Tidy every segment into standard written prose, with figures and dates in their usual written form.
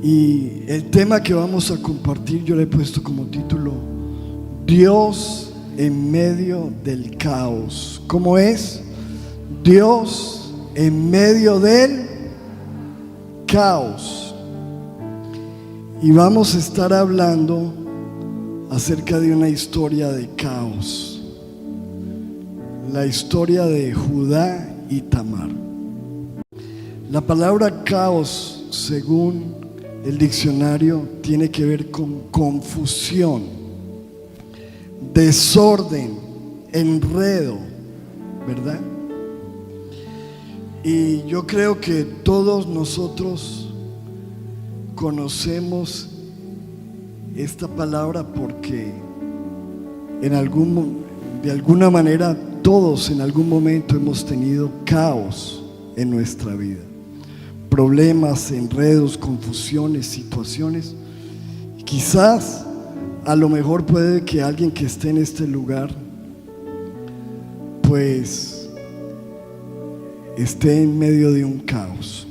Y el tema que vamos a compartir yo le he puesto como título Dios en medio del caos. ¿Cómo es? Dios en medio del caos. Y vamos a estar hablando acerca de una historia de caos, la historia de Judá y Tamar. La palabra caos, según el diccionario, tiene que ver con confusión, desorden, enredo, ¿verdad? Y yo creo que todos nosotros conocemos esta palabra porque de alguna manera todos en algún momento hemos tenido caos en nuestra vida. Problemas, enredos, confusiones, situaciones. Quizás, a lo mejor puede que alguien que esté en este lugar, pues, esté en medio de un caos.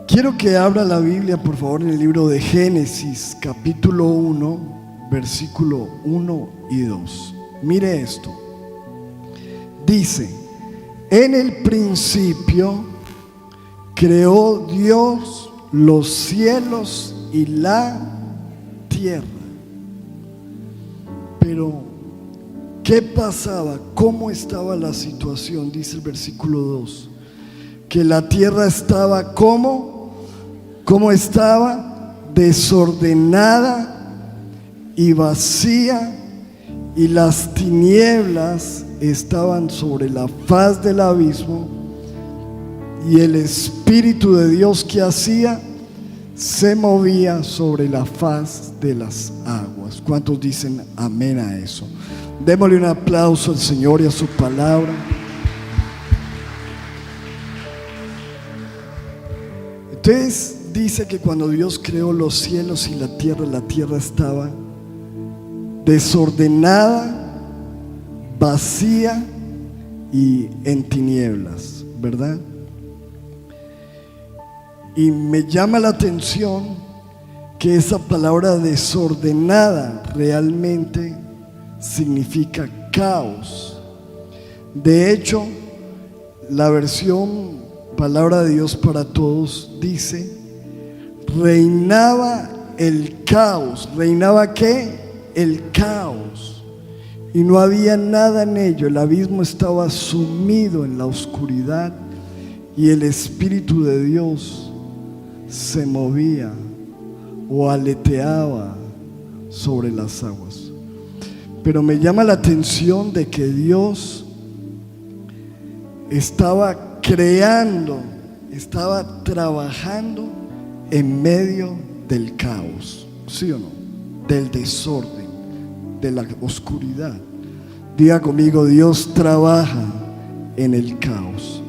Quiero que abra la Biblia, por favor, en el libro de Génesis, capítulo 1, versículo 1 y 2. Mire esto. Dice: en el principio creó Dios los cielos y la tierra. Pero, ¿qué pasaba? ¿Cómo estaba la situación? Dice el versículo 2, que la tierra estaba ¿cómo estaba? Desordenada y vacía, y las tinieblas estaban sobre la faz del abismo, y el Espíritu de Dios, ¿qué hacía? Se movía sobre la faz de las aguas. ¿Cuántos dicen amén a eso? Démosle un aplauso al Señor y a su palabra. Entonces dice que cuando Dios creó los cielos y la tierra estaba desordenada, vacía y en tinieblas, ¿verdad? Y me llama la atención que esa palabra desordenada realmente significa caos. De hecho, la versión Palabra de Dios para Todos dice: reinaba el caos. ¿Reinaba qué? El caos. Y no había nada en ello. El abismo estaba sumido en la oscuridad y el Espíritu de Dios se movía o aleteaba sobre las aguas. Pero me llama la atención de que Dios estaba creando, estaba trabajando en medio del caos, ¿sí o no? Del desorden, de la oscuridad. Diga conmigo: Dios trabaja en el caos.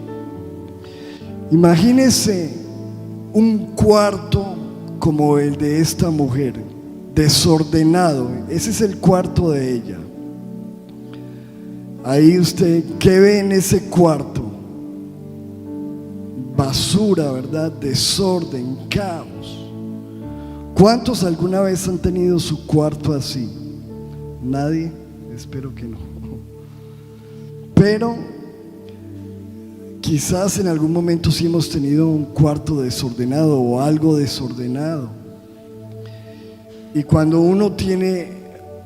Imagínese un cuarto como el de esta mujer, desordenado. Ese es el cuarto de ella. Ahí usted, ¿qué ve en ese cuarto? Basura, ¿verdad? Desorden, caos. ¿Cuántos alguna vez han tenido su cuarto así? ¿Nadie? Espero que no. Pero quizás en algún momento sí hemos tenido un cuarto desordenado o algo desordenado. Y cuando uno tiene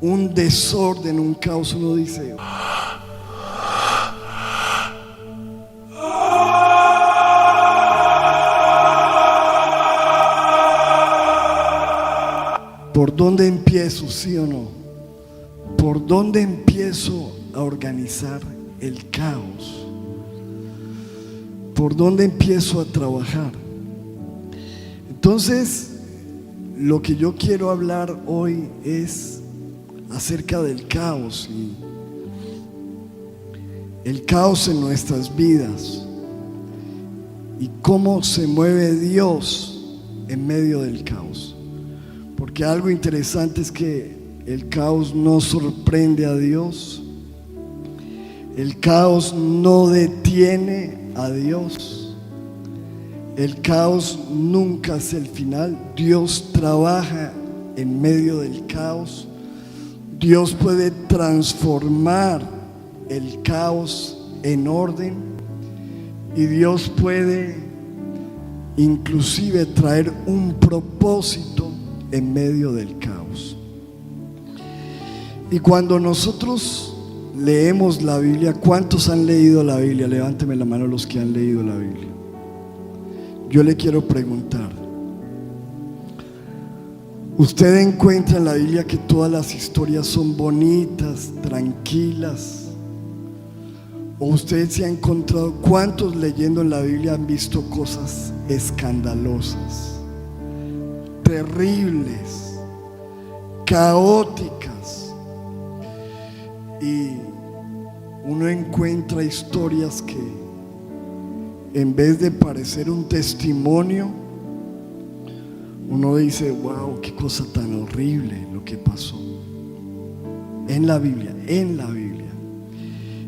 un desorden, un caos, uno dice: ¿por dónde empiezo? ¿Sí o no? ¿Por dónde empiezo a organizar el caos? ¿Por dónde empiezo a trabajar? Entonces, lo que yo quiero hablar hoy es acerca del caos, y el caos en nuestras vidas y cómo se mueve Dios en medio del caos. Porque algo interesante es que el caos no sorprende a Dios, el caos no detiene a Dios, El caos nunca es el final. Dios trabaja en medio del caos. Dios puede transformar el caos en orden, y Dios puede inclusive traer un propósito en medio del caos. Y cuando nosotros leemos la Biblia, ¿cuántos han leído la Biblia? Levánteme la mano los que han leído la Biblia. Yo le quiero preguntar, ¿usted encuentra en la Biblia que todas las historias son bonitas, tranquilas? ¿O usted se ha encontrado, cuántos leyendo en la Biblia han visto cosas escandalosas, terribles, caóticas? Y uno encuentra historias que, en vez de parecer un testimonio, uno dice: wow, qué cosa tan horrible lo que pasó en la Biblia,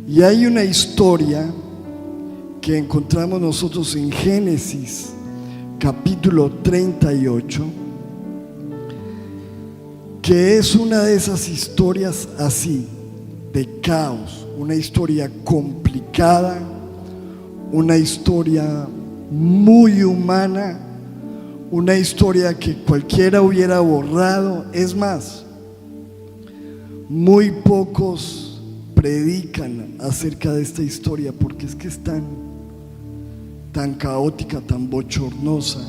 Y hay una historia que encontramos nosotros en Génesis capítulo 38, que es una de esas historias así, de caos, una historia complicada, una historia muy humana, una historia que cualquiera hubiera borrado. Es más, muy pocos predican acerca de esta historia porque es que es tan caótica, tan bochornosa.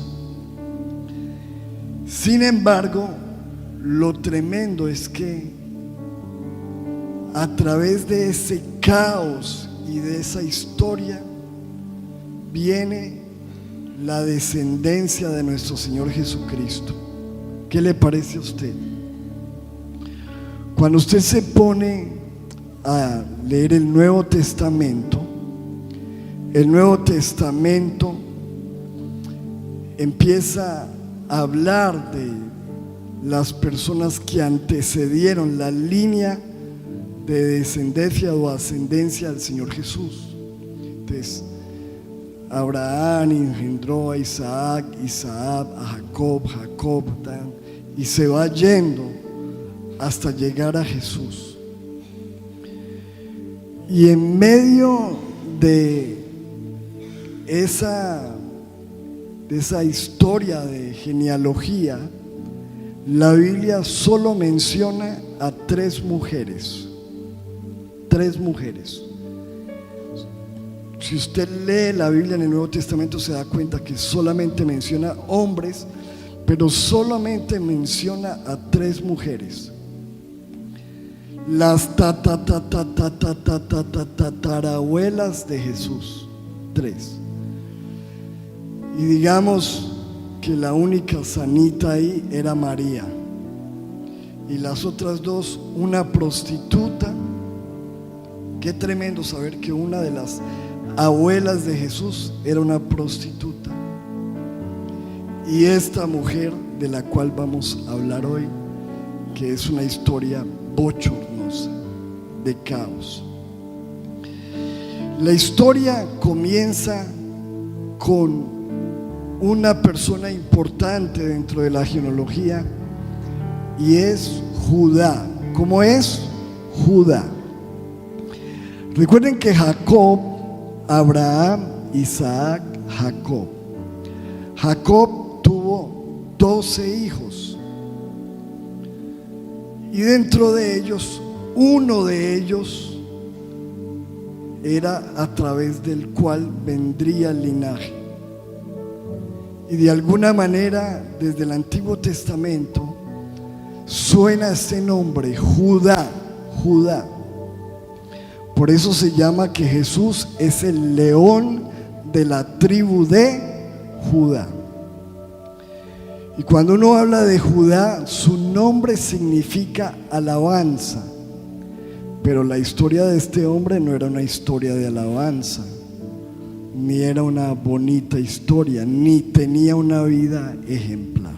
Sin embargo, lo tremendo es que a través de ese caos y de esa historia viene la descendencia de nuestro Señor Jesucristo. ¿Qué le parece a usted? Cuando usted se pone a leer el Nuevo Testamento empieza a hablar de las personas que antecedieron la línea de descendencia o ascendencia del Señor Jesús. Entonces, Abraham engendró a Isaac, Isaac a Jacob, Jacob, y se va yendo hasta llegar a Jesús. Y en medio de esa historia de genealogía, la Biblia solo menciona a tres mujeres. Si usted lee la Biblia en el Nuevo Testamento, se da cuenta que solamente menciona hombres, pero solamente menciona a tres mujeres. Las tatarabuelas de Jesús, tres. Y digamos que la única sanita ahí era María, y las otras dos, una prostituta. Qué tremendo saber que una de las abuelas de Jesús era una prostituta. Y esta mujer de la cual vamos a hablar hoy, que es una historia bochornosa, de caos. La historia comienza con una persona importante dentro de la genealogía, y es Judá. ¿Cómo es? Judá. Recuerden que Jacob, Abraham, Isaac, Jacob tuvo 12 hijos, y dentro de ellos, uno de ellos era a través del cual vendría el linaje. Y de alguna manera, desde el Antiguo Testamento suena este nombre, Judá. Por eso se llama que Jesús es el león de la tribu de Judá. Y cuando uno habla de Judá, su nombre significa alabanza. Pero la historia de este hombre no era una historia de alabanza, ni era una bonita historia, ni tenía una vida ejemplar.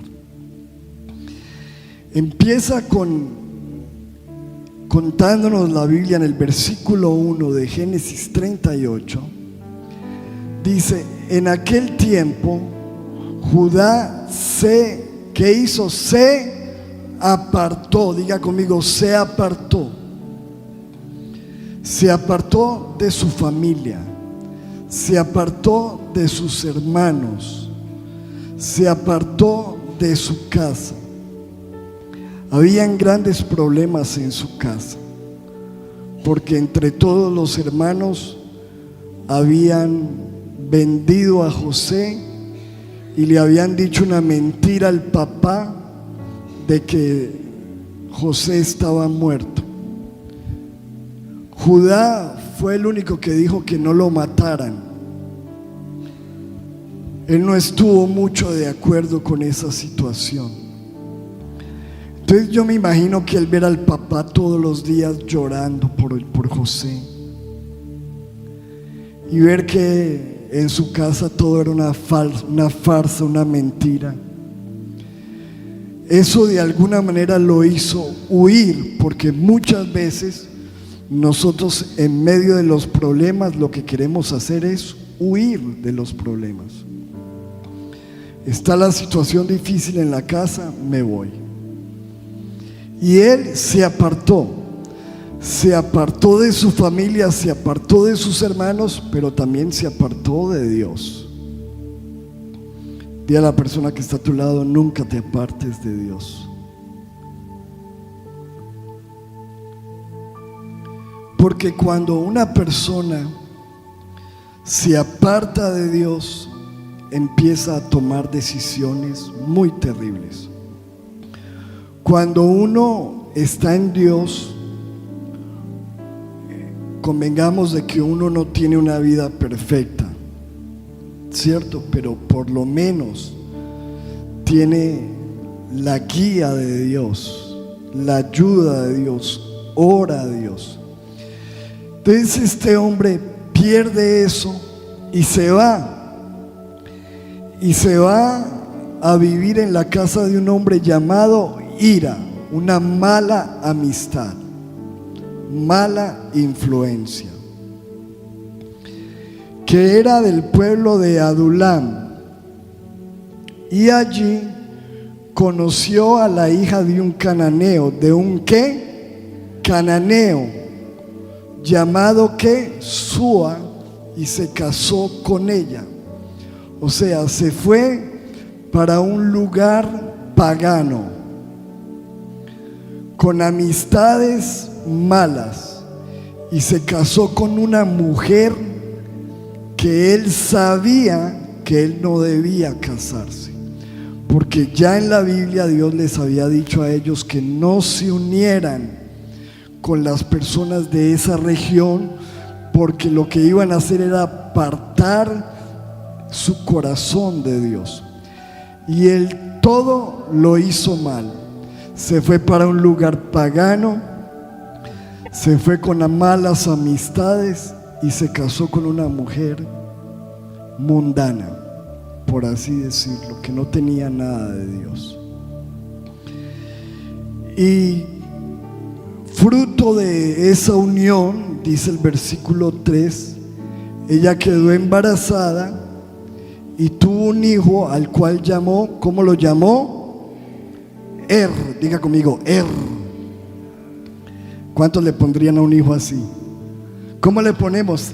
Empieza contándonos la Biblia en el versículo 1 de Génesis 38. dice, en aquel tiempo Judá ¿qué hizo? Se apartó, diga conmigo, se apartó. Se apartó de su familia, se apartó de sus hermanos, se apartó de su casa. Habían grandes problemas en su casa, porque entre todos los hermanos habían vendido a José y le habían dicho una mentira al papá de que José estaba muerto. Judá fue el único que dijo que no lo mataran. Él no estuvo mucho de acuerdo con esa situación. Entonces yo me imagino que él ver al papá todos los días llorando por José y ver que en su casa todo era una farsa, una mentira. Eso de alguna manera lo hizo huir, porque muchas veces nosotros en medio de los problemas lo que queremos hacer es huir de los problemas. Está la situación difícil en la casa, me voy. Y él se apartó de su familia, se apartó de sus hermanos, pero también se apartó de Dios. Dile a la persona que está a tu lado, nunca te apartes de Dios. Porque cuando una persona se aparta de Dios, empieza a tomar decisiones muy terribles. Cuando uno está en Dios, convengamos de que uno no tiene una vida perfecta, ¿cierto? Pero por lo menos tiene la guía de Dios, la ayuda de Dios, ora a Dios. Entonces este hombre pierde eso y se va a vivir en la casa de un hombre llamado Hira, una mala amistad, mala influencia, que era del pueblo de Adulam, y allí conoció a la hija de un cananeo, de un ¿qué? Cananeo, llamado ¿qué? Sua, y se casó con ella. O sea, se fue para un lugar pagano, con amistades malas, y se casó con una mujer que él sabía que él no debía casarse, porque ya en la Biblia Dios les había dicho a ellos que no se unieran con las personas de esa región, porque lo que iban a hacer era apartar su corazón de Dios. Y él todo lo hizo mal. Se fue para un lugar pagano, se fue con malas amistades y se casó con una mujer mundana, por así decirlo, que no tenía nada de Dios. Y fruto de esa unión, dice el versículo 3, ella quedó embarazada y tuvo un hijo al cual llamó, ¿cómo lo llamó? Diga conmigo, ¿Cuántos le pondrían a un hijo así? ¿Cómo le ponemos?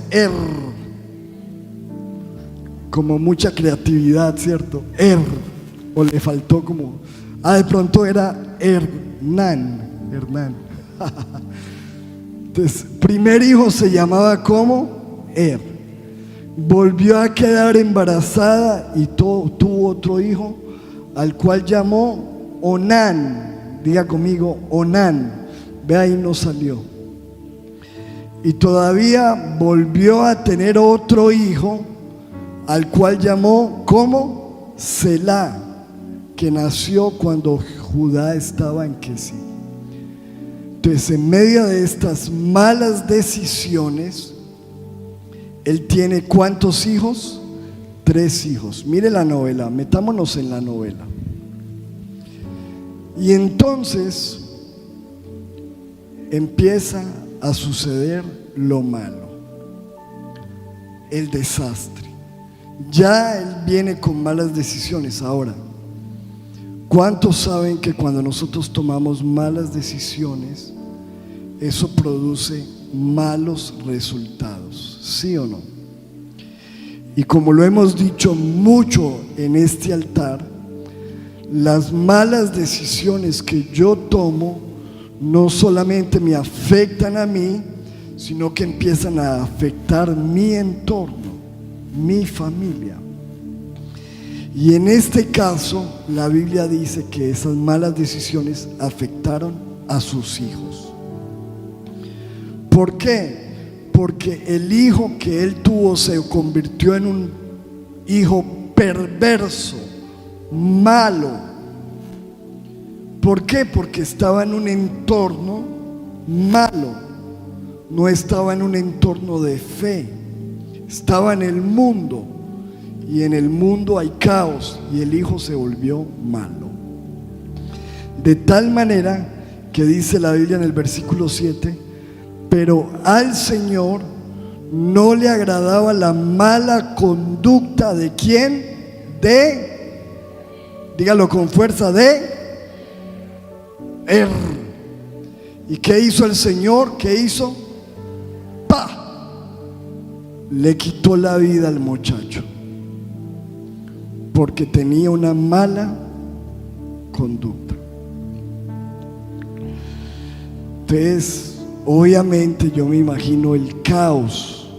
Como mucha creatividad, ¿cierto? O le faltó como, de pronto era Hernán. Entonces, primer hijo se llamaba ¿cómo? Volvió a quedar embarazada y tuvo otro hijo al cual llamó Onán. Diga conmigo, Onán. Ve, ahí no salió. Y todavía volvió a tener otro hijo al cual llamó ¿cómo? Selá, que nació cuando Judá estaba en Quesí. Entonces, en medio de estas malas decisiones, él tiene ¿cuántos hijos? 3 hijos. Mire la novela, metámonos en la novela. Y entonces empieza a suceder lo malo, el desastre. Ya él viene con malas decisiones. Ahora, ¿cuántos saben que cuando nosotros tomamos malas decisiones, eso produce malos resultados? ¿Sí o no? Y como lo hemos dicho mucho en este altar, las malas decisiones que yo tomo no solamente me afectan a mí, sino que empiezan a afectar mi entorno, mi familia. Y en este caso, la Biblia dice que esas malas decisiones afectaron a sus hijos. ¿Por qué? Porque el hijo que él tuvo se convirtió en un hijo perverso, malo. ¿Por qué? Porque estaba en un entorno malo, no estaba en un entorno de fe, estaba en el mundo, y en el mundo hay caos, y el hijo se volvió malo. De tal manera que dice la Biblia en el versículo 7: pero al Señor no le agradaba la mala conducta de ¿quién? Dígalo con fuerza, ¿Y qué hizo el Señor? ¿Qué hizo? Le quitó la vida al muchacho, porque tenía una mala conducta. Entonces, obviamente yo me imagino el caos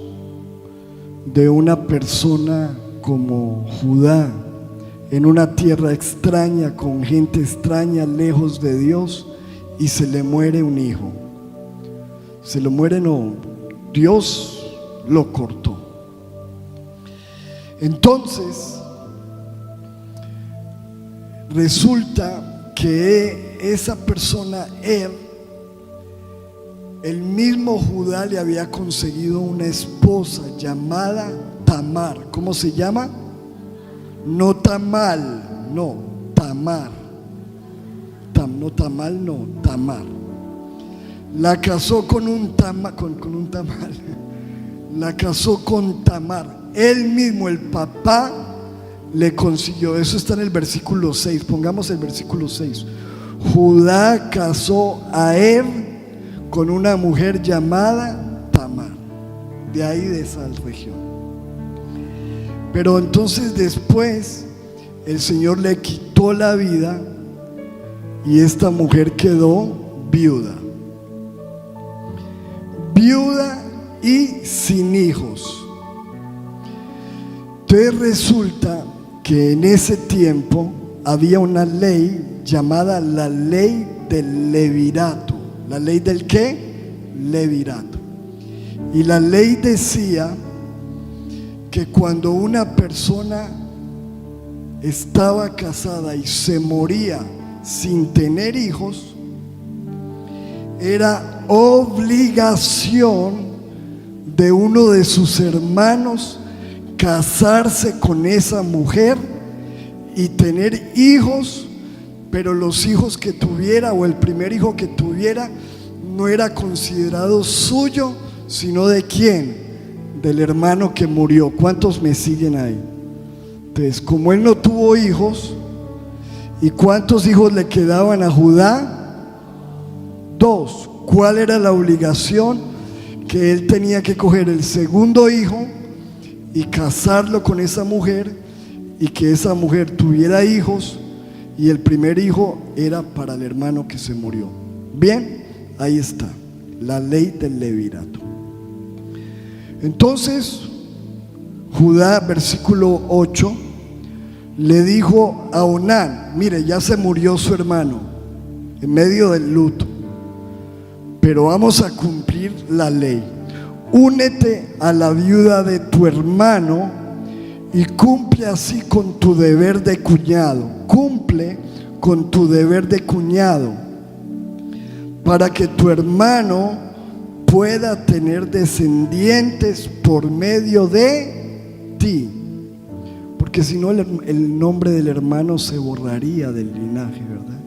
de una persona como Judá, en una tierra extraña, con gente extraña, lejos de Dios, y se le muere un hijo. Se le muere, no, Dios lo cortó. Entonces, resulta que esa persona, el mismo Judá le había conseguido una esposa llamada Tamar. ¿Cómo se llama? No Tamal, no, Tamar. No Tamal, no, Tamar. La casó con un tamal. La casó con Tamar. Él mismo, el papá, le consiguió. Eso está en el versículo 6. Pongamos el versículo 6. Judá casó a con una mujer llamada Tamar, de ahí, de esa región. Pero entonces después el Señor le quitó la vida y esta mujer quedó viuda y sin hijos. Entonces resulta que en ese tiempo había una ley llamada la ley del levirato. ¿La ley del qué? Levirato. Y la ley decía que cuando una persona estaba casada y se moría sin tener hijos, era obligación de uno de sus hermanos casarse con esa mujer y tener hijos, pero los hijos que tuviera, o el primer hijo que tuviera, no era considerado suyo, sino de ¿quién? Del hermano que murió. ¿Cuántos me siguen ahí? Entonces, como él no tuvo hijos, ¿y cuántos hijos le quedaban a Judá? 2. ¿Cuál era la obligación? Que él tenía que coger el segundo hijo y casarlo con esa mujer, y que esa mujer tuviera hijos, y el primer hijo era para el hermano que se murió. Bien, ahí está, la ley del levirato. Entonces Judá, versículo 8, le dijo a Onán: mire, ya se murió su hermano, en medio del luto, pero vamos a cumplir la ley. Únete a la viuda de tu hermano y cumple así con tu deber de cuñado. Cumple con tu deber de cuñado, para que tu hermano pueda tener descendientes por medio de ti, porque si no el nombre del hermano se borraría del linaje, ¿verdad?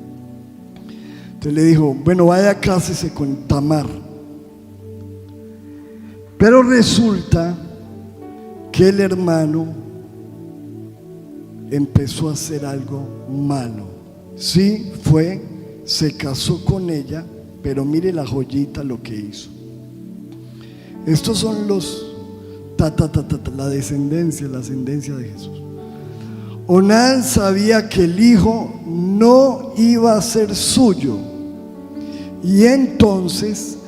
Entonces le dijo: bueno, vaya, cásese con Tamar. Pero resulta que el hermano empezó a hacer algo malo. Sí, se casó con ella, pero mire la joyita lo que hizo. Estos son los la descendencia de Jesús. Onán sabía que el hijo no iba a ser suyo, y entonces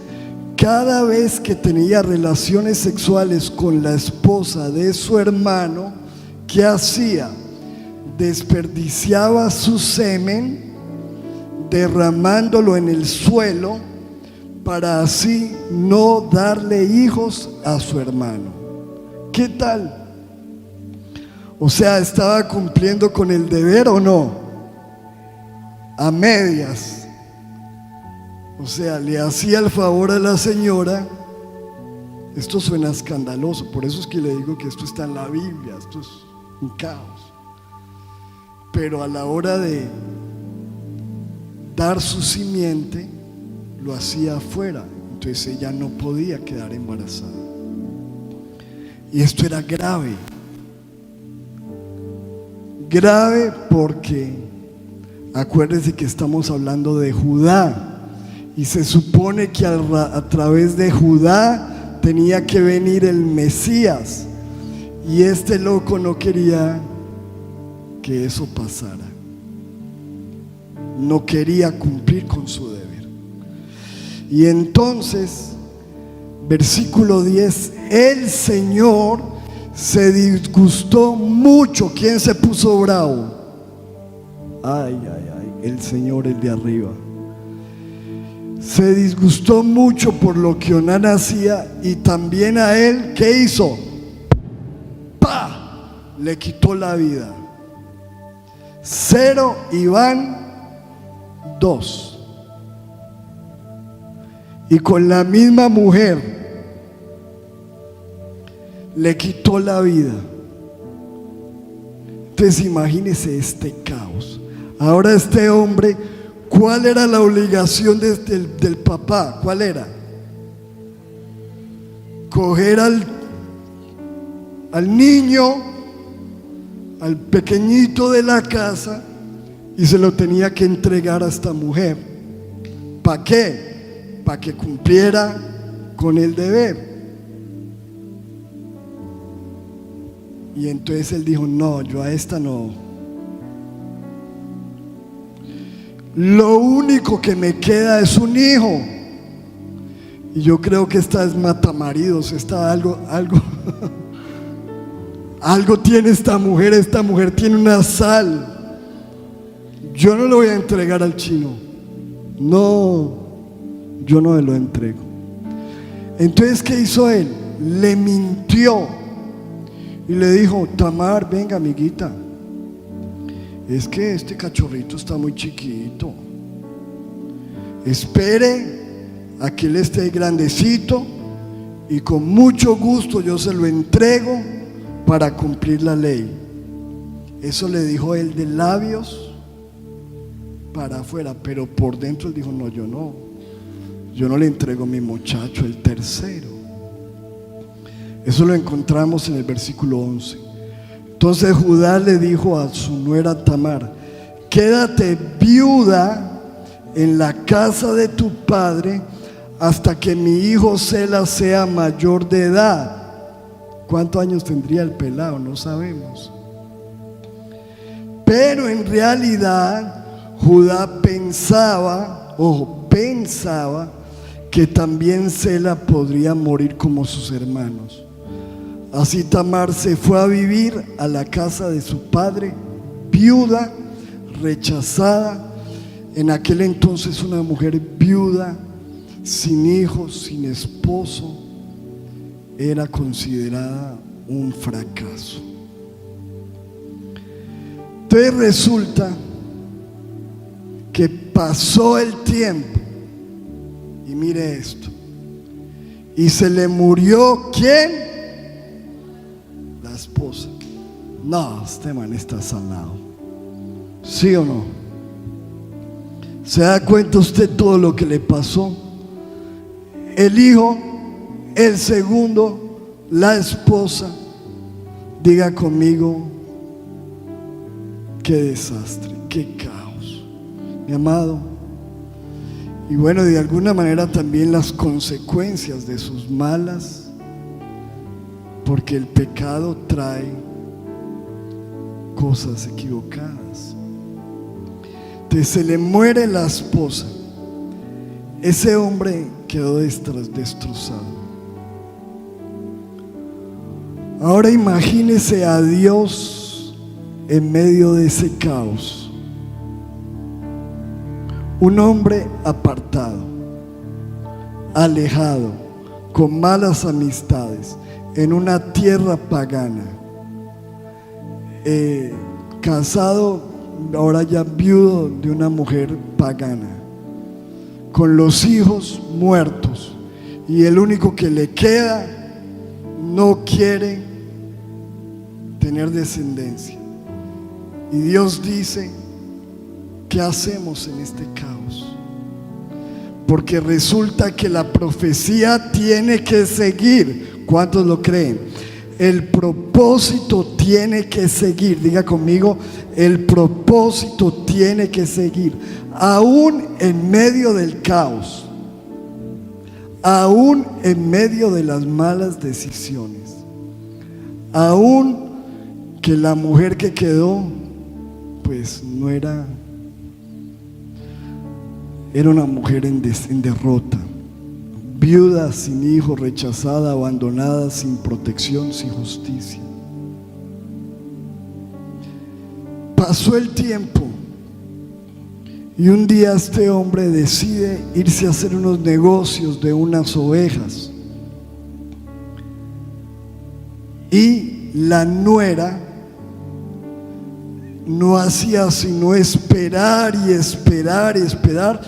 cada vez que tenía relaciones sexuales con la esposa de su hermano, ¿qué hacía? Desperdiciaba su semen, derramándolo en el suelo, para así no darle hijos a su hermano. ¿Qué tal? O sea, ¿estaba cumpliendo con el deber o no? A medias. O sea, le hacía el favor a la señora. Esto suena escandaloso, por eso es que le digo que esto está en la Biblia, esto es un caos. Pero a la hora de dar su simiente, lo hacía afuera, entonces ella no podía quedar embarazada. Y esto era grave. Grave porque acuérdense que estamos hablando de Judá, y se supone que a través de Judá tenía que venir el Mesías, y este loco no quería que eso pasara, no quería cumplir con su deber. Y entonces, versículo 10, el Señor se disgustó mucho. ¿Quién se puso bravo? Ay, el Señor, el de arriba. Se disgustó mucho por lo que Onán hacía, y también a él, ¿qué hizo? ¡Pah! Le quitó la vida. 0 y van 2. Y con la misma mujer le quitó la vida. Entonces imagínese este caos. Ahora este hombre, ¿cuál era la obligación del papá? ¿Cuál era? Coger al niño, al pequeñito de la casa, y se lo tenía que entregar a esta mujer. ¿Para qué? Para que cumpliera con el deber. Y entonces él dijo: no, yo a esta no. Lo único que me queda es un hijo. Y yo creo que esta es matamaridos, algo algo tiene esta mujer tiene una sal. Yo no lo voy a entregar al chino. No, yo no me lo entrego. Entonces, ¿qué hizo él? Le mintió y le dijo: Tamar, venga, amiguita, es que este cachorrito está muy chiquito, espere a que él esté grandecito y con mucho gusto yo se lo entrego para cumplir la ley. Eso le dijo él de labios para afuera, pero por dentro él dijo: no, yo no le entrego a mi muchacho, el tercero. Eso lo encontramos en el versículo 11. Entonces Judá le dijo a su nuera Tamar: quédate viuda en la casa de tu padre hasta que mi hijo Sela sea mayor de edad. ¿Cuántos años tendría el pelado? No sabemos. Pero en realidad Judá pensaba que también Sela podría morir como sus hermanos. Así Tamar se fue a vivir a la casa de su padre, viuda, rechazada. En aquel entonces una mujer viuda, sin hijos, sin esposo, era considerada un fracaso. Entonces resulta que pasó el tiempo, y mire esto, y se le murió ¿quién? La esposa. No, este man está salado. ¿Sí o no? ¿Se da cuenta usted todo lo que le pasó? El hijo, el segundo, la esposa. Diga conmigo: Qué desastre, qué caos, mi amado. Y bueno, de alguna manera también las consecuencias de sus malas, porque el pecado trae cosas equivocadas. Entonces se le muere la esposa. Ese hombre quedó destrozado. Ahora imagínese a Dios en medio de ese caos. Un hombre apartado, alejado, con malas amistades, en una tierra pagana, casado, ahora ya viudo de una mujer pagana, con los hijos muertos, y el único que le queda no quiere tener descendencia. Y Dios dice: ¿qué hacemos en este caos? Porque resulta que la profecía tiene que seguir. ¿Cuántos lo creen? El propósito tiene que seguir. Diga conmigo: el propósito tiene que seguir, aún en medio del caos, aún en medio de las malas decisiones, aún que la mujer que quedó pues no era una mujer en derrota, viuda, sin hijo, rechazada, abandonada, sin protección, sin justicia. Pasó el tiempo y un día este hombre decide irse a hacer unos negocios de unas ovejas, y la nuera no hacía sino esperar y esperar y esperar,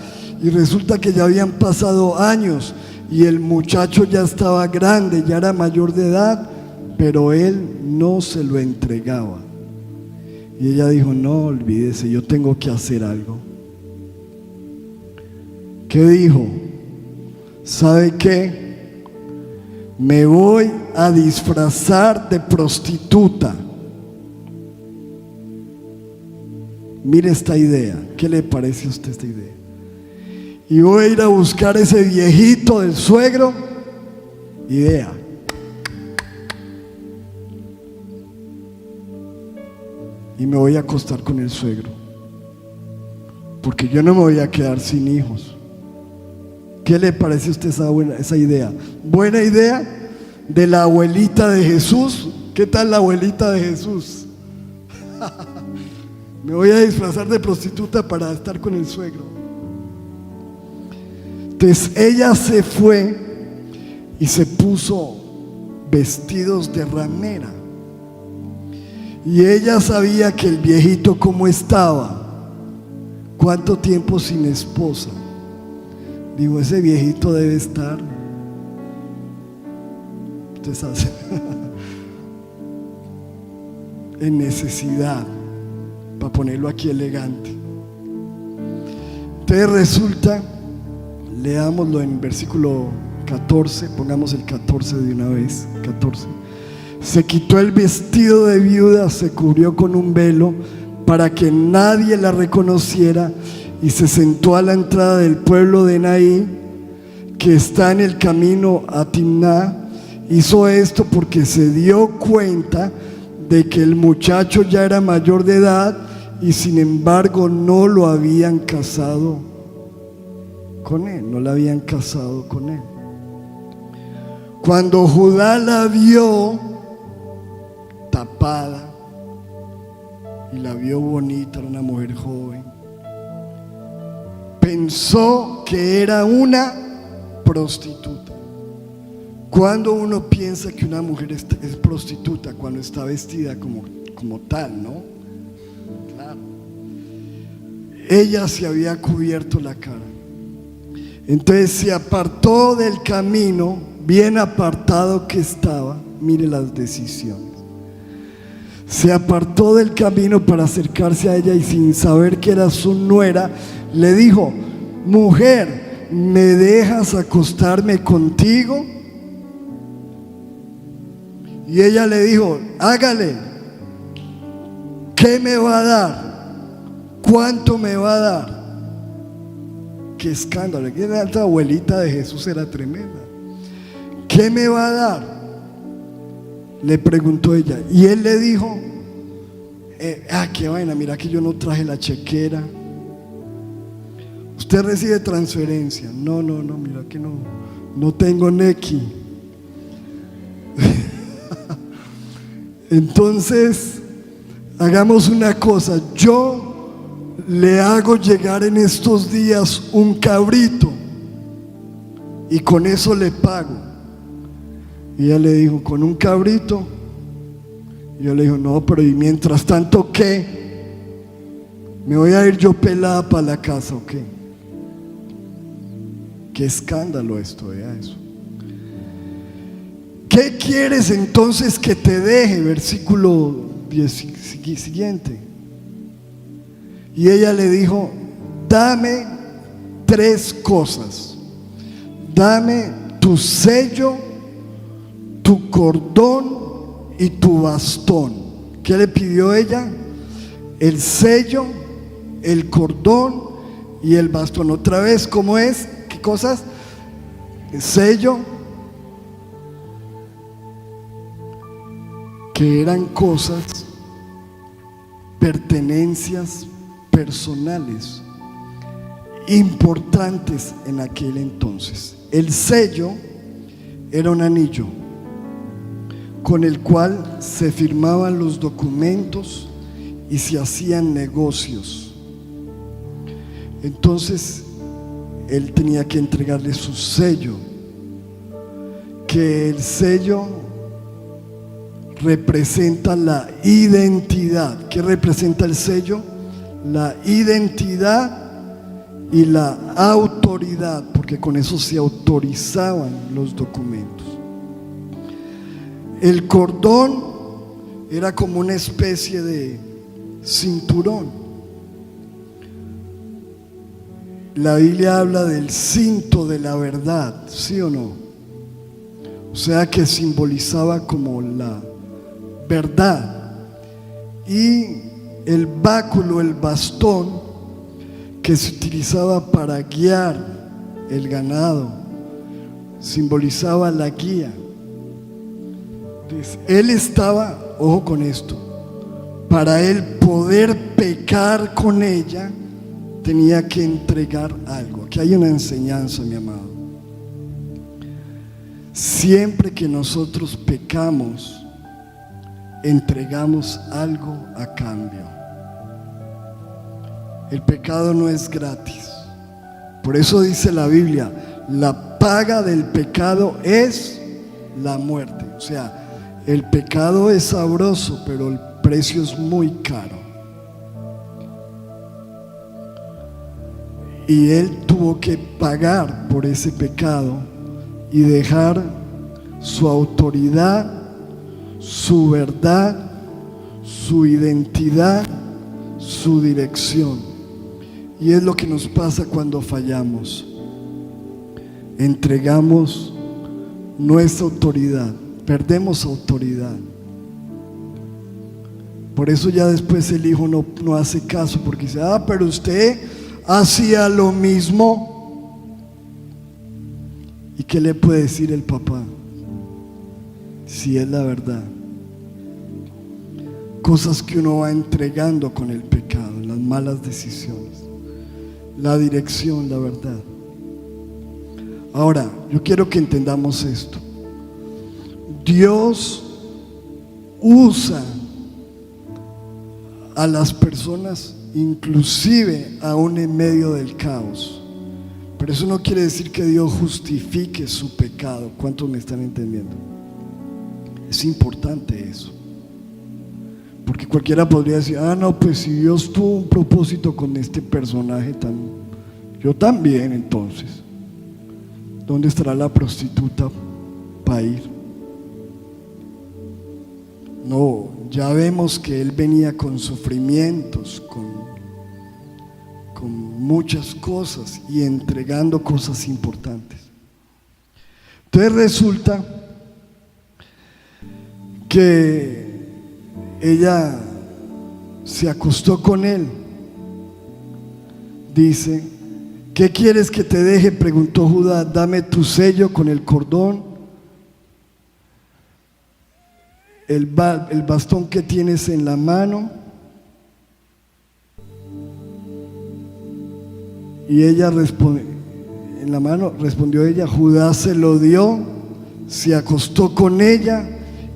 y resulta que ya habían pasado años y el muchacho ya estaba grande, ya era mayor de edad, pero él no se lo entregaba. Y ella dijo: no, olvídese, yo tengo que hacer algo. ¿Qué dijo? ¿Sabe qué? Me voy a disfrazar de prostituta. Mire esta idea, ¿qué le parece a usted esta idea? Y voy a ir a buscar ese viejito del suegro, y vea, y me voy a acostar con el suegro, porque yo no me voy a quedar sin hijos. ¿Qué le parece a usted esa idea? ¿Buena idea de la abuelita de Jesús? ¿Qué tal la abuelita de Jesús? Me voy a disfrazar de prostituta para estar con el suegro. Entonces ella se fue y se puso vestidos de ramera. Y ella sabía que el viejito cómo estaba, cuánto tiempo sin esposa. Digo, ese viejito debe estar, usted sabe, en necesidad, para ponerlo aquí elegante. Entonces resulta, leámoslo en versículo 14, pongamos el 14 de una vez, 14. Se quitó el vestido de viuda, se cubrió con un velo para que nadie la reconociera, y se sentó a la entrada del pueblo de Naí, que está en el camino a Timná. Hizo esto porque se dio cuenta de que el muchacho ya era mayor de edad, y sin embargo no lo habían casado con él, no la habían casado con él. Cuando Judá la vio tapada y la vio bonita, era una mujer joven, pensó que era una prostituta. Cuando uno piensa que una mujer es prostituta, cuando está vestida como tal, ¿no? Claro. Ella se había cubierto la cara. Entonces se apartó del camino, bien apartado que estaba. Mire las decisiones. Se apartó del camino para acercarse a ella, y sin saber que era su nuera, le dijo: mujer, ¿me dejas acostarme contigo? Y ella le dijo: hágale. ¿qué me va a dar? ¿Cuánto me va a dar? Qué escándalo. La abuelita de Jesús era tremenda. ¿Qué me va a dar? Le preguntó ella. Y él le dijo, qué vaina, mira que yo no traje la chequera. Usted recibe transferencia. No, mira que no tengo Nequi. Entonces, hagamos una cosa. Yo le hago llegar en estos días un cabrito y con eso le pago. Y ella le dijo, ¿con un cabrito? Y yo le dijo, no, pero ¿y mientras tanto qué? ¿Me voy a ir yo pelada para la casa o qué? Qué escándalo esto, eso. ¿Qué quieres entonces que te deje? Versículo 10 siguiente. Y ella le dijo, dame 3 cosas. Dame tu sello, tu cordón y tu bastón. ¿Qué le pidió ella? El sello, el cordón y el bastón. Otra vez, ¿cómo es? ¿Qué cosas? El sello, que eran cosas, pertenencias personales importantes en aquel entonces. El sello era un anillo con el cual se firmaban los documentos y se hacían negocios. Entonces él tenía que entregarle su sello, que el sello representa la identidad. ¿Qué representa el sello? La identidad y la autoridad, porque con eso se autorizaban los documentos. El cordón era como una especie de cinturón. La Biblia habla del cinto de la verdad, ¿sí o no? O sea que simbolizaba como la verdad. Y el báculo, el bastón que se utilizaba para guiar el ganado, simbolizaba la guía. Entonces, él estaba, ojo con esto, para él poder pecar con ella, tenía que entregar algo. Aquí hay una enseñanza, mi amado. Siempre que nosotros pecamos, entregamos algo a cambio. El pecado no es gratis. Por eso dice la Biblia, la paga del pecado es la muerte. O sea, el pecado es sabroso, pero el precio es muy caro. Y él tuvo que pagar por ese pecado y dejar su autoridad, su verdad, su identidad, su dirección. Y es lo que nos pasa cuando fallamos. Entregamos nuestra autoridad, perdemos autoridad. Por eso ya después el hijo no hace caso, porque dice, pero usted hacía lo mismo. ¿Y qué le puede decir el papá? Si es la verdad. Cosas que uno va entregando con el pecado, las malas decisiones, la dirección, la verdad. Ahora, yo quiero que entendamos esto. Dios usa a las personas, inclusive aún en medio del caos. Pero eso no quiere decir que Dios justifique su pecado. ¿Cuántos me están entendiendo? Es importante eso. Porque cualquiera podría decir, no, pues si Dios tuvo un propósito con este personaje, yo también, entonces ¿dónde estará la prostituta para ir? No, ya vemos que él venía con sufrimientos, con muchas cosas y entregando cosas importantes. Entonces resulta que ella se acostó con él. Dice: ¿qué quieres que te deje?, preguntó Judá. Dame tu sello con el cordón, el bastón que tienes en la mano. Y ella respondió ella. Judá se lo dio, se acostó con ella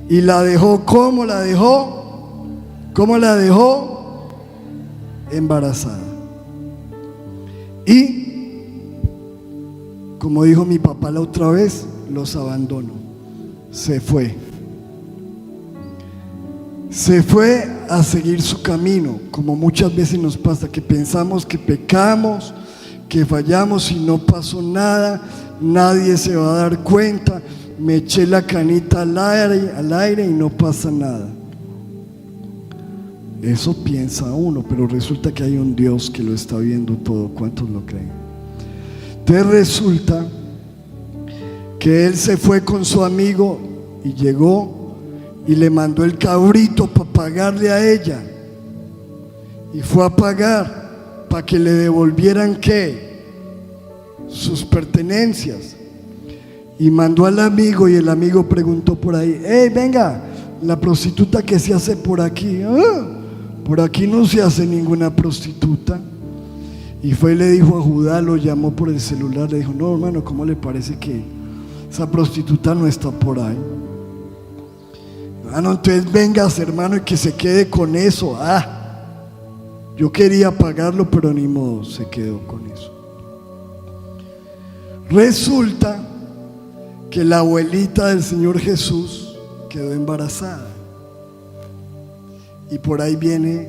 y la dejó. ¿Cómo la dejó? ¿Cómo la dejó? Embarazada. Y, como dijo mi papá la otra vez, los abandonó. Se fue a seguir su camino, como muchas veces nos pasa, que pensamos que pecamos, que fallamos y no pasó nada, nadie se va a dar cuenta, me eché la canita al aire y no pasa nada. Eso piensa uno, pero resulta que hay un Dios que lo está viendo todo. ¿Cuántos lo creen? Entonces resulta que él se fue con su amigo y llegó y le mandó el cabrito para pagarle a ella, y fue a pagar para que le devolvieran ¿qué? Sus pertenencias. Y mandó al amigo, y el amigo preguntó por ahí: hey, venga, la prostituta que se hace por aquí. Por aquí no se hace ninguna prostituta. Y fue y le dijo a Judá, lo llamó por el celular, le dijo: no, hermano, ¿cómo le parece que esa prostituta no está por ahí? Hermano, entonces vengas, hermano, y que se quede con eso. Yo quería pagarlo, pero ni modo, se quedó con eso. Resulta que la abuelita del Señor Jesús quedó embarazada. Y por ahí viene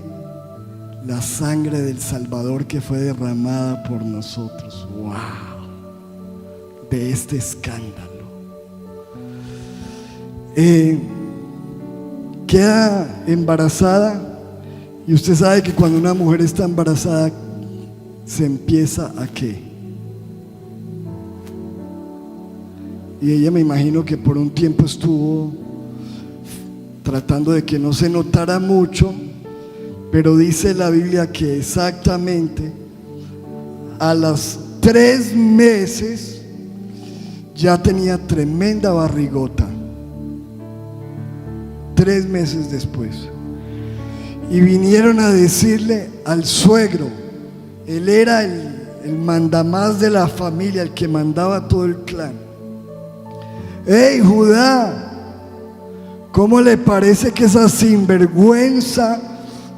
la sangre del Salvador que fue derramada por nosotros. ¡Wow! De este escándalo. Queda embarazada, y usted sabe que cuando una mujer está embarazada se empieza a ¿qué? Y ella, me imagino que por un tiempo estuvo tratando de que no se notara mucho, pero dice la Biblia que exactamente a los 3 meses ya tenía tremenda barrigota. 3 meses después. Y vinieron a decirle al suegro, él era el mandamás de la familia, el que mandaba todo el clan: hey, Judá, ¿cómo le parece que esa sinvergüenza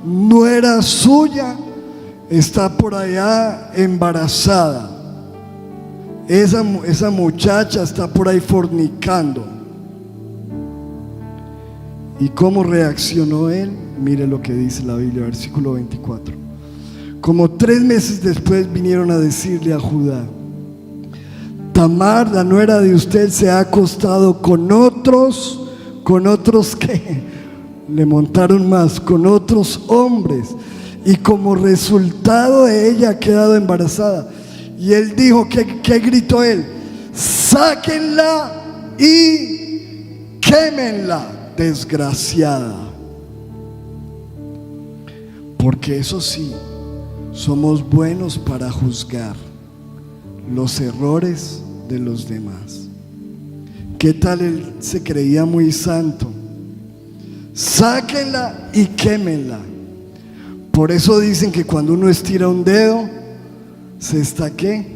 nuera suya está por allá embarazada? Esa muchacha está por ahí fornicando. ¿Y cómo reaccionó él? Mire lo que dice la Biblia, versículo 24. Como 3 meses después vinieron a decirle a Judá: Tamar, la nuera de usted, se ha acostado con otros que le montaron más, con otros hombres, y como resultado de ella ha quedado embarazada. Y él dijo, ¿qué gritó él? Sáquenla y quémenla, desgraciada. Porque eso sí, somos buenos para juzgar los errores de los demás. ¿Qué tal él se creía muy santo? Sáquenla y quémenla. Por eso dicen que cuando uno estira un dedo, se está ¿qué?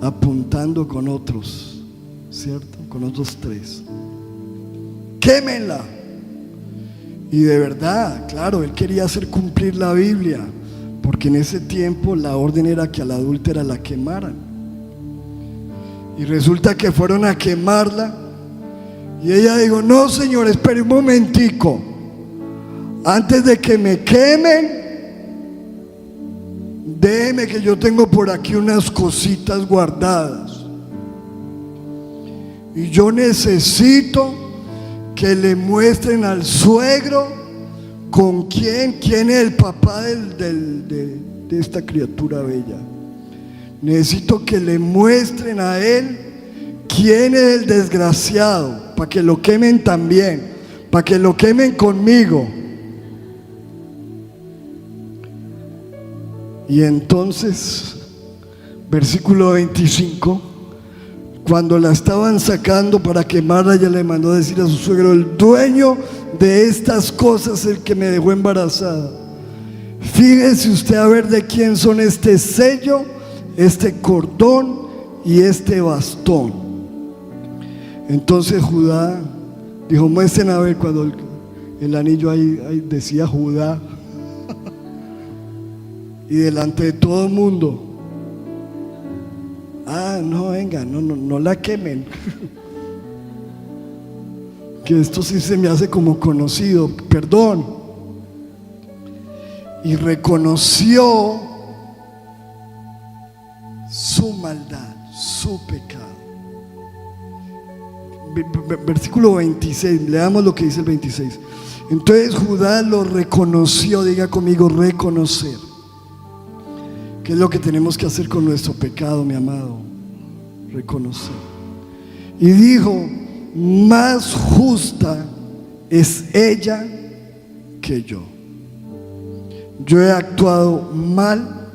Apuntando con otros, ¿cierto? Con otros 3. Quémenla. Y de verdad, claro, él quería hacer cumplir la Biblia, porque en ese tiempo la orden era que a la adúltera la quemaran. Y resulta que fueron a quemarla, y ella dijo: no, señor, espere un momentico, antes de que me quemen, déjeme que yo tengo por aquí unas cositas guardadas, y yo necesito que le muestren al suegro con quién es el papá de esta criatura bella. Necesito que le muestren a él quién es el desgraciado, para que lo quemen también, para que lo quemen conmigo. Y entonces, versículo 25, cuando la estaban sacando para quemarla, ella le mandó a decir a su suegro: el dueño de estas cosas es el que me dejó embarazada. Fíjese usted a ver de quién son este sello, este cordón y este bastón. Entonces Judá dijo: muestren a ver. Cuando el anillo ahí decía Judá, y delante de todo el mundo: no, venga, no la quemen. Que esto sí se me hace como conocido, perdón. Y reconoció su maldad, su pecado. Versículo 26, leamos lo que dice el 26. Entonces Judá lo reconoció, diga conmigo: reconocer. ¿Qué es lo que tenemos que hacer con nuestro pecado, mi amado? Reconocer. Y dijo: más justa es ella que yo. Yo he actuado mal,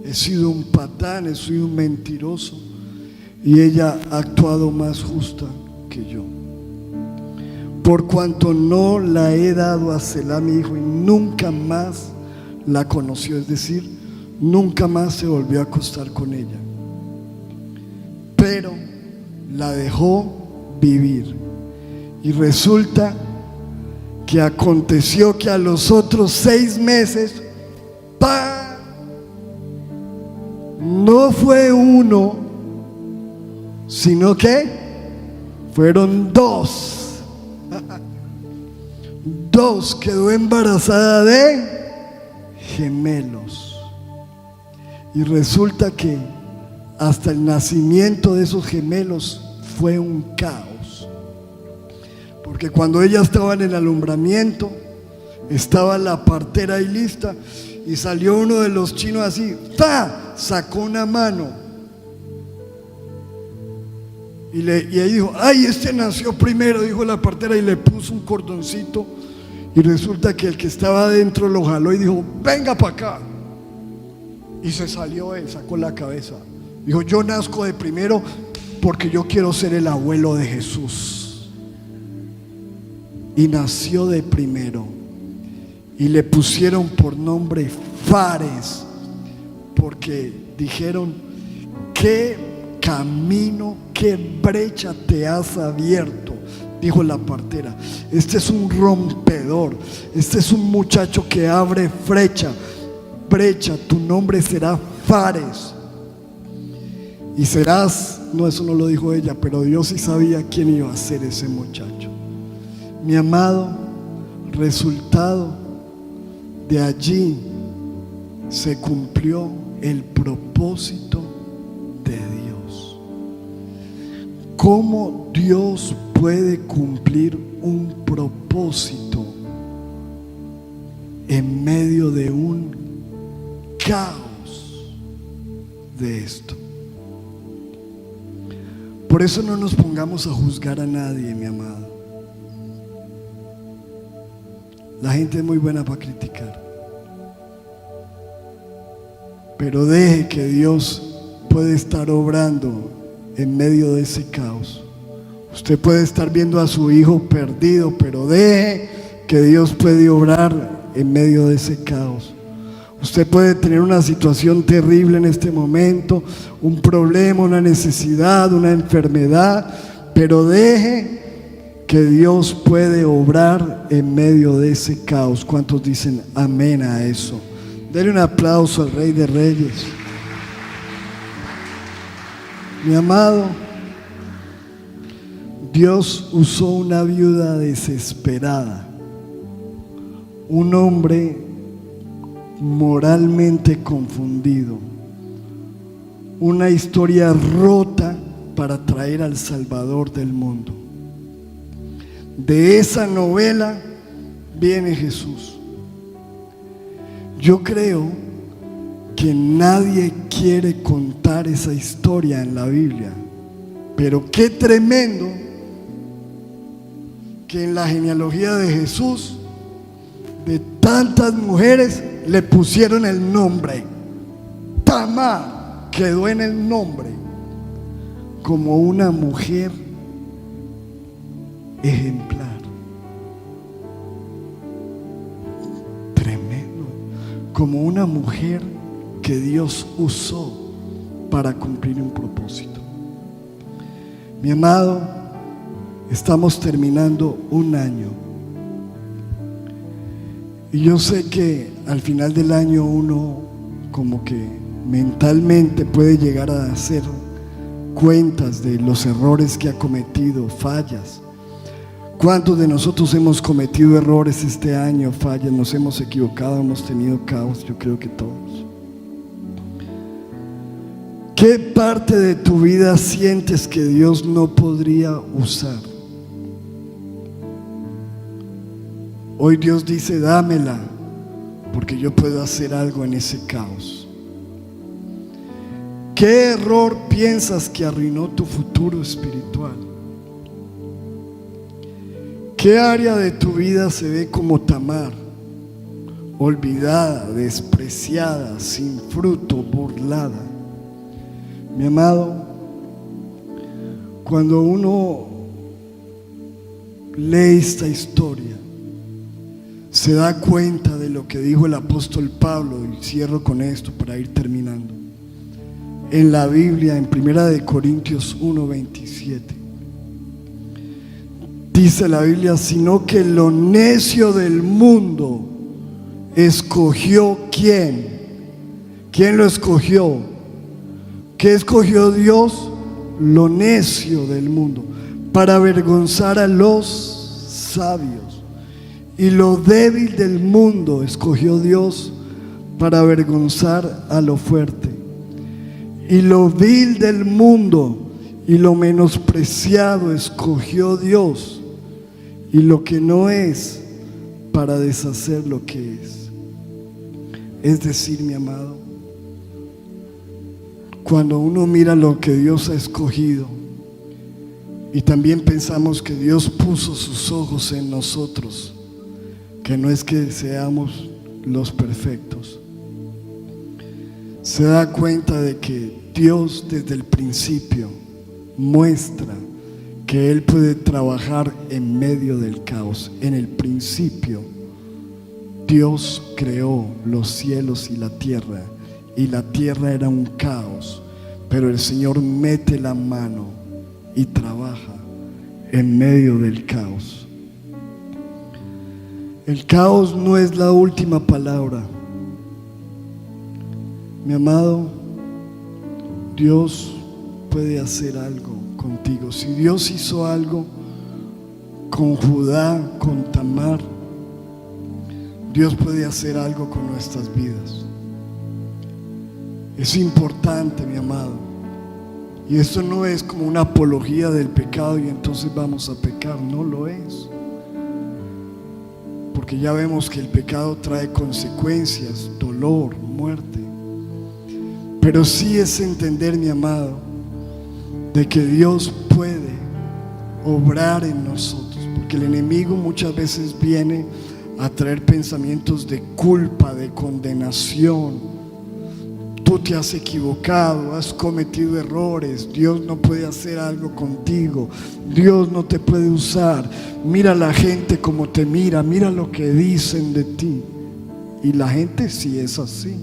he sido un patán, he sido un mentiroso, y ella ha actuado más justa que yo. Por cuanto no la he dado a Selá, mi hijo, y nunca más la conoció, es decir, nunca más se volvió a acostar con ella, pero la dejó vivir. Y resulta que aconteció que a los otros 6 meses, ¡pam!, no fue uno, sino que fueron 2. 2, quedó embarazada de gemelos. Y resulta que hasta el nacimiento de esos gemelos fue un caos. Porque cuando ella estaba en el alumbramiento, estaba la partera ahí lista, y salió uno de los chinos así, ¡ta!, sacó una mano y ahí dijo: ay, este nació primero, dijo la partera, y le puso un cordoncito. Y resulta que el que estaba adentro lo jaló y dijo: venga para acá. Y se salió él, sacó la cabeza, dijo: yo nazco de primero porque yo quiero ser el abuelo de Jesús. Y nació de primero, y le pusieron por nombre Fares, porque dijeron: qué camino, qué brecha te has abierto. Dijo la partera: este es un rompedor, este es un muchacho que abre brecha, tu nombre será Fares. Y serás, no, eso no lo dijo ella, pero Dios sí sabía quién iba a ser ese muchacho. Mi amado, resultado de allí se cumplió el propósito de Dios. ¿Cómo Dios puede cumplir un propósito en medio de un caos de esto? Por eso no nos pongamos a juzgar a nadie, mi amado. La gente es muy buena para criticar, pero deje que Dios puede estar obrando en medio de ese caos. Usted puede estar viendo a su hijo perdido, pero deje que Dios puede obrar en medio de ese caos. Usted puede tener una situación terrible en este momento, un problema, una necesidad, una enfermedad, pero deje que Dios puede obrar en medio de ese caos. ¿Cuántos dicen amén a eso? Denle un aplauso al Rey de Reyes. Mi amado, Dios usó una viuda desesperada, un hombre moralmente confundido, una historia rota para traer al Salvador del mundo. De esa novela viene Jesús. Yo creo que nadie quiere contar esa historia en la Biblia, pero qué tremendo que en la genealogía de Jesús, de tantas mujeres, le pusieron el nombre. Tamar quedó en el nombre como una mujer ejemplar. Tremendo. Como una mujer que Dios usó para cumplir un propósito. Mi amado, estamos terminando un año. Y yo sé que al final del año uno como que mentalmente puede llegar a hacer cuentas de los errores que ha cometido, fallas. ¿Cuántos de nosotros hemos cometido errores este año, fallas, nos hemos equivocado, hemos tenido caos? Yo creo que todos. ¿Qué parte de tu vida sientes que Dios no podría usar? Hoy Dios dice, dámela, porque yo puedo hacer algo en ese caos. ¿Qué error piensas que arruinó tu futuro espiritual? ¿Qué área de tu vida se ve como Tamar? Olvidada, despreciada, sin fruto, burlada. Mi amado, cuando uno lee esta historia, se da cuenta de lo que dijo el apóstol Pablo, y cierro con esto para ir terminando. En la Biblia, en 1 Corintios 1:27, dice la Biblia, sino que lo necio del mundo escogió ¿quién? ¿Quién lo escogió? ¿Qué escogió Dios? Lo necio del mundo, para avergonzar a los sabios. Y lo débil del mundo escogió Dios para avergonzar a lo fuerte. Y lo vil del mundo y lo menospreciado escogió Dios, y lo que no es, para deshacer lo que es. Es decir, mi amado, cuando uno mira lo que Dios ha escogido, y también pensamos que Dios puso sus ojos en nosotros, que no es que seamos los perfectos, se da cuenta de que Dios desde el principio muestra que Él puede trabajar en medio del caos. En el principio Dios creó los cielos y la tierra era un caos, pero el Señor mete la mano y trabaja en medio del caos. El caos no es la última palabra. Mi amado, Dios puede hacer algo contigo. Si Dios hizo algo con Judá, con Tamar, Dios puede hacer algo con nuestras vidas. Es importante, mi amado. Y esto no es como una apología del pecado y entonces vamos a pecar. No lo es. Porque ya vemos que el pecado trae consecuencias, dolor, muerte. Pero sí es entender, mi amado, de que Dios puede obrar en nosotros, porque el enemigo muchas veces viene a traer pensamientos de culpa, de condenación. Tú te has equivocado, has cometido errores, Dios no puede hacer algo contigo, Dios no te puede usar. Mira la gente como te mira, mira lo que dicen de ti. Y la gente sí es así.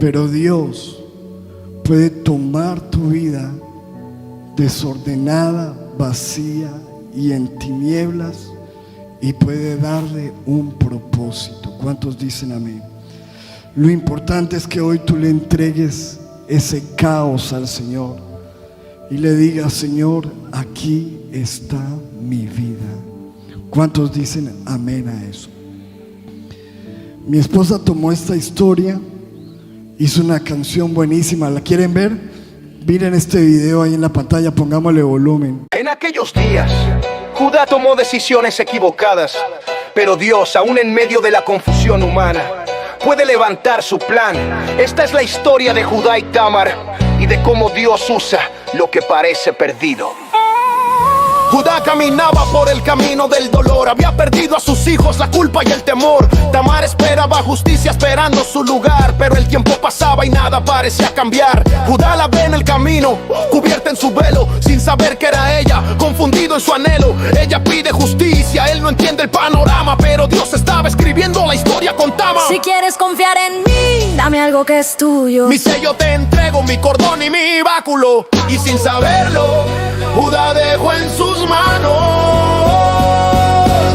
Pero Dios puede tomar tu vida desordenada, vacía y en tinieblas, y puede darle un propósito. ¿Cuántos dicen amén? Lo importante es que hoy tú le entregues ese caos al Señor y le digas: Señor, aquí está mi vida. ¿Cuántos dicen amén a eso? Mi esposa tomó esta historia, hizo una canción buenísima. ¿La quieren ver? Miren este video ahí en la pantalla, pongámosle volumen. En aquellos días, Judá tomó decisiones equivocadas, pero Dios, aún en medio de la confusión humana, puede levantar su plan. Esta es la historia de Judá y Tamar y de cómo Dios usa lo que parece perdido. Judá caminaba por el camino del dolor. Había perdido a sus hijos, la culpa y el temor. Tamar esperaba justicia esperando su lugar, pero el tiempo pasaba y nada parecía cambiar. Judá la ve en el camino, cubierta en su velo, sin saber que era ella, confundido en su anhelo. Ella pide justicia, él no entiende el panorama, pero Dios estaba escribiendo la historia con Tamar. Si quieres confiar en mí, dame algo que es tuyo. Mi sello te entrego, mi cordón y mi báculo. Y sin saberlo, Judá dejó en sus manos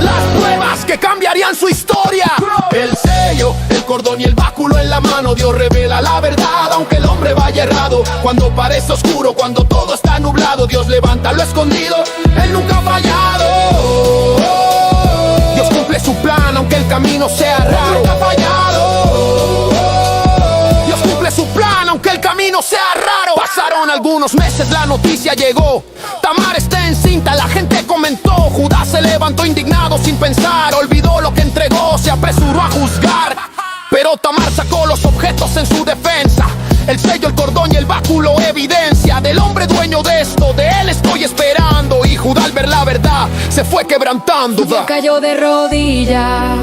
las pruebas que cambiarían su historia. El sello, el cordón y el báculo en la mano. Dios revela la verdad, aunque el hombre vaya errado. Cuando parece oscuro, cuando todo está nublado, Dios levanta lo escondido, Él nunca ha fallado. Dios cumple su plan, aunque el camino sea raro. Nunca ha fallado. Dios cumple su plan, aunque el camino sea raro. Pasaron algunos meses, la noticia llegó. Tamar está encinta, la gente comentó. Judá se levantó indignado sin pensar. Olvidó lo que entregó, se apresuró a juzgar. Pero Tamar sacó los objetos en su defensa. El sello, el cordón y el báculo, evidencia del hombre dueño de esto. De él estoy esperando. Y Judá, al ver la verdad, se fue quebrantando. Judá cayó de rodillas,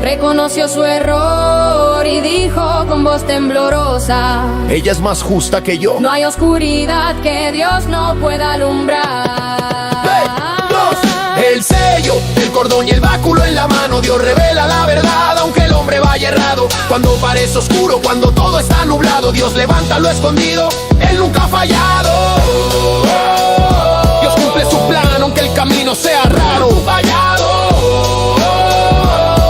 reconoció su error y dijo con voz temblorosa: ella es más justa que yo. no hay oscuridad que Dios no pueda alumbrar. El sello, el cordón y el báculo en la mano. Dios revela la verdad, aunque el hombre vaya errado. Cuando parece oscuro, cuando todo está nublado, Dios levanta lo escondido, Él nunca ha fallado. Dios cumple su plan, aunque el camino sea raro.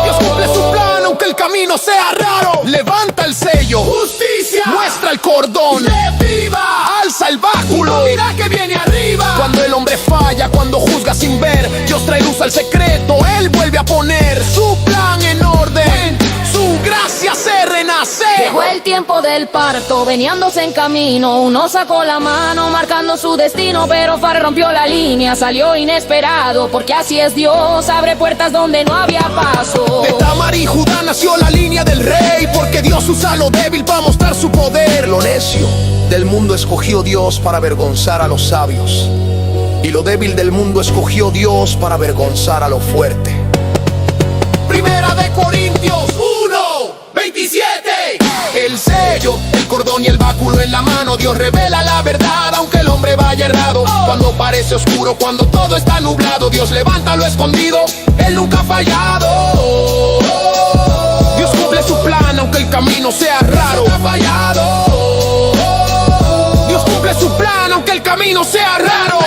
Dios cumple su plan, aunque el camino sea raro. Levanta el sello, justicia, muestra el cordón, viva, alza el báculo, mira que viene arriba. Cuando el hombre falla, cuando juzga sin ver, Dios trae luz al secreto, Él vuelve a poner su plan en orden, su gracia hace renacer. Llegó el tiempo del parto, veníandose en camino. Uno sacó la mano marcando su destino, pero Far rompió la línea, salió inesperado, porque así es Dios, abre puertas donde no había paso. De Tamar y Judá nació la línea del rey, porque Dios usa lo débil para mostrar su poder. Lo necio del mundo escogió Dios para avergonzar a los sabios, y lo débil del mundo escogió Dios para avergonzar a lo fuerte. Primera de Corintios 1:27. El sello, el cordón y el báculo en la mano. Dios revela la verdad, aunque el hombre vaya errado. Cuando parece oscuro, cuando todo está nublado, Dios levanta lo escondido, Él nunca ha fallado. Dios cumple su plan, aunque el camino sea raro. Nunca ha fallado. Dios cumple su plan, aunque el camino sea raro.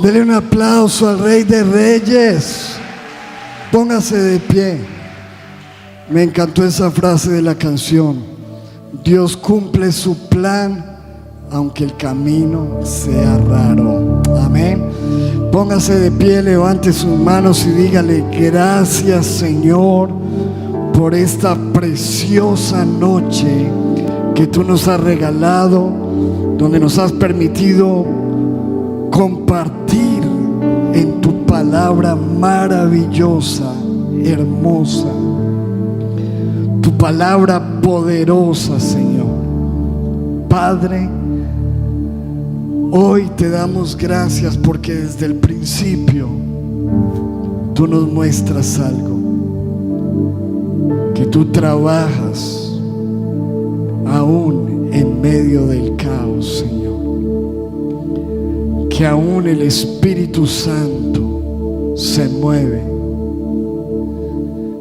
Dele un aplauso al Rey de Reyes. Póngase de pie. Me encantó esa frase de la canción. Dios cumple su plan, aunque el camino sea raro. Amén. Póngase de pie, levante sus manos y dígale: gracias, Señor, por esta preciosa noche que tú nos has regalado, donde nos has permitido compartir en tu palabra maravillosa, hermosa, tu palabra poderosa, Señor. Padre, hoy te damos gracias porque desde el principio tú nos muestras algo, que tú trabajas aún en medio del caos, Señor, que aún el Espíritu Santo se mueve.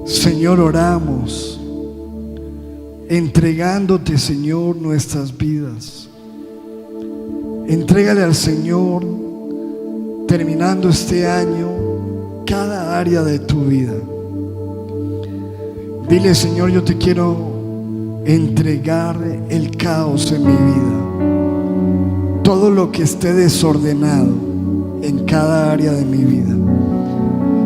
Señor, oramos entregándote, Señor, nuestras vidas. Entrégale al Señor, terminando este año, cada área de tu vida. Dile: Señor, yo te quiero entregar el caos en mi vida, todo lo que esté desordenado en cada área de mi vida.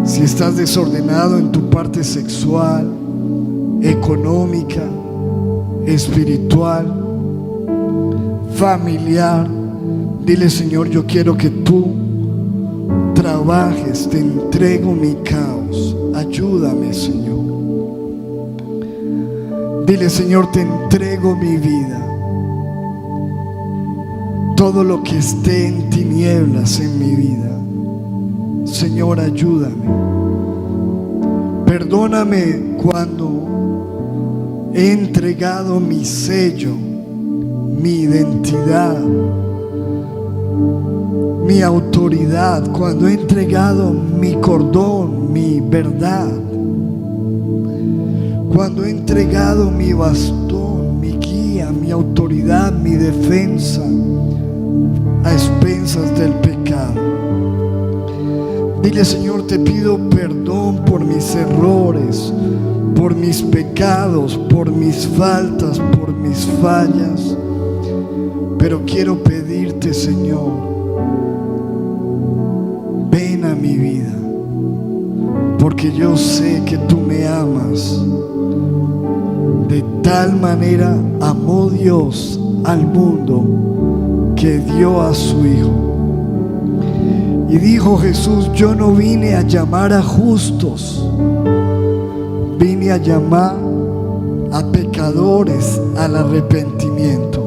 Si estás desordenado en tu parte sexual, económica, espiritual, familiar, dile: Señor, yo quiero que tú trabajes bajes, te entrego mi caos. Ayúdame, Señor. Dile: Señor, te entrego mi vida. Todo lo que esté en tinieblas en mi vida, Señor, ayúdame. Perdóname cuando he entregado mi sello, mi identidad, mi autoridad, cuando he entregado mi cordón, mi verdad, cuando he entregado mi bastón, mi guía, mi autoridad, mi defensa, a expensas del pecado. Dile: Señor, te pido perdón por mis errores, por mis pecados, por mis faltas, por mis fallas. Pero quiero pedirte, Señor, ven a mi vida, porque yo sé que tú me amas. De tal manera amó Dios al mundo que dio a su Hijo. Y dijo Jesús: yo no vine a llamar a justos, vine a llamar a pecadores al arrepentimiento.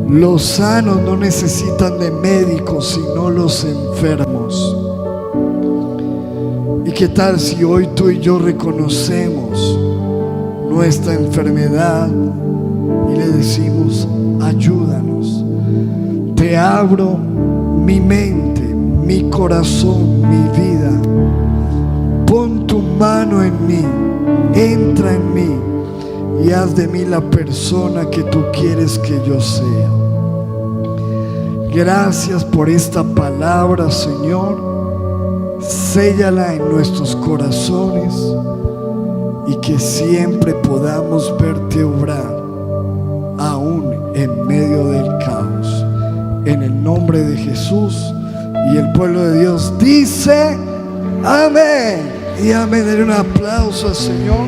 Los sanos no necesitan de médicos, sino los enfermos. ¿Y qué tal si hoy tú y yo reconocemos nuestra enfermedad y le decimos: ayúdanos? Te abro mi mente, mi corazón, mi vida. Pon tu mano en mí, entra en mí y haz de mí la persona que tú quieres que yo sea. Gracias por esta palabra, Señor. Séllala en nuestros corazones y que siempre podamos verte obrar, aún en medio del caos. En el nombre de Jesús. Y el pueblo de Dios dice: amén y amén. Denle un aplauso al Señor.